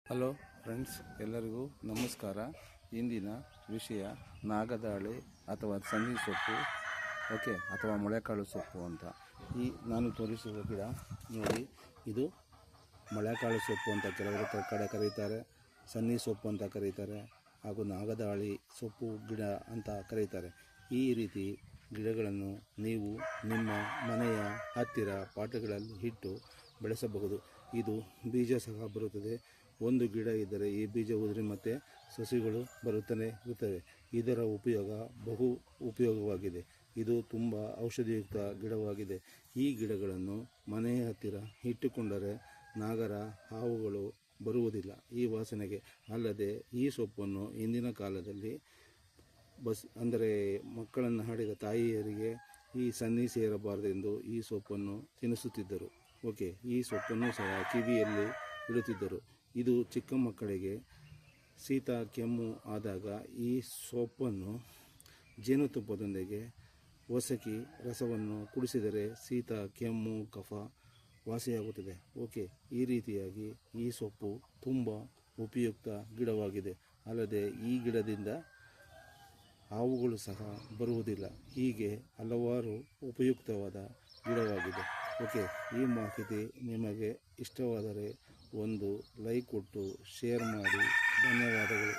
Hello friends, ಎಲ್ಲರಿಗೂ ನಮಸ್ಕಾರ. ಇಂದಿನ ವಿಷಯ ನಾಗದಾಳಿ ಅಥವಾ ಸನ್ನಿ ಸೊಪ್ಪು, ಅಥವಾ ಮೊಳೆಕಾಳು ಸೊಪ್ಪು ಅಂತ. ನಾನು ತೋರಿಸುವ ಗಿಡ ನೋಡಿ, ಇದು ಮೊಳೆಕಾಳು ಸೊಪ್ಪು ಅಂತ ಕೆಲವರು ಕಡೆ ಕರೀತಾರೆ, ಸನ್ನಿ ಸೊಪ್ಪು ಅಂತ ಕರೀತಾರೆ, ಹಾಗೂ ನಾಗದಾಳಿ ಸೊಪ್ಪು ಗಿಡ ಅಂತ ಕರೀತಾರೆ. ಈ ರೀತಿ ಗಿಡಗಳನ್ನು ನೀವು ನಿಮ್ಮ ಮನೆಯ ಹತ್ತಿರ ಪಾಟ್ಗಳಲ್ಲಿ ಇಟ್ಟು ಬೆಳೆಸಬಹುದು. ಇದು ಬೀಜ ಸಹ ಬರುತ್ತದೆ. ಒಂದು ಗಿಡ ಇದ್ದರೆ ಈ ಬೀಜ ಉದುರಿ ಮತ್ತೆ ಸಸಿಗಳು ಬರುತ್ತಲೇ ಇರುತ್ತವೆ. ಇದರ ಉಪಯೋಗ ಬಹು ಉಪಯೋಗವಾಗಿದೆ. ಇದು ತುಂಬ ಔಷಧಿಯುಕ್ತ ಗಿಡವಾಗಿದೆ. ಈ ಗಿಡಗಳನ್ನು ಮನೆಯ ಹತ್ತಿರ ಇಟ್ಟುಕೊಂಡರೆ ನಾಗರ ಹಾವುಗಳು ಬರುವುದಿಲ್ಲ ಈ ವಾಸನೆಗೆ. ಅಲ್ಲದೆ ಈ ಸೊಪ್ಪನ್ನು ಇಂದಿನ ಕಾಲದಲ್ಲಿ ಅಂದರೆ ಮಕ್ಕಳನ್ನು ಹಾಡಿದ ತಾಯಿಯರಿಗೆ ಈ ಸನ್ನಿ ಸೇರಬಾರದೆಂದು ಈ ಸೊಪ್ಪನ್ನು ತಿನ್ನಿಸುತ್ತಿದ್ದರು. ಈ ಸೊಪ್ಪನ್ನು ಸಹ ಕಿವಿಯಲ್ಲಿ ಇಡುತ್ತಿದ್ದರು. ಇದು ಚಿಕ್ಕ ಮಕ್ಕಳಿಗೆ ಶೀತ ಕೆಮ್ಮು ಆದಾಗ ಈ ಸೊಪ್ಪನ್ನು ಜೇನುತುಪ್ಪದೊಂದಿಗೆ ಒಸಕಿ ರಸವನ್ನು ಕುಡಿಸಿದರೆ ಶೀತ ಕೆಮ್ಮು ಕಫ ವಾಸಿಯಾಗುತ್ತದೆ. ಈ ರೀತಿಯಾಗಿ ಈ ಸೊಪ್ಪು ತುಂಬ ಉಪಯುಕ್ತ ಗಿಡವಾಗಿದೆ. ಅಲ್ಲದೆ ಈ ಗಿಡದಿಂದ ಹಾವುಗಳು ಸಹ ಬರುವುದಿಲ್ಲ. ಹೀಗೆ ಹಲವಾರು ಉಪಯುಕ್ತವಾದ ಗಿಡವಾಗಿದೆ. ಈ ಮಾಹಿತಿ ನಿಮಗೆ ಇಷ್ಟವಾದರೆ ಒಂದು ಲೈಕ್ ಕೊಟ್ಟು ಶೇರ್ ಮಾಡಿ. ಧನ್ಯವಾದಗಳು.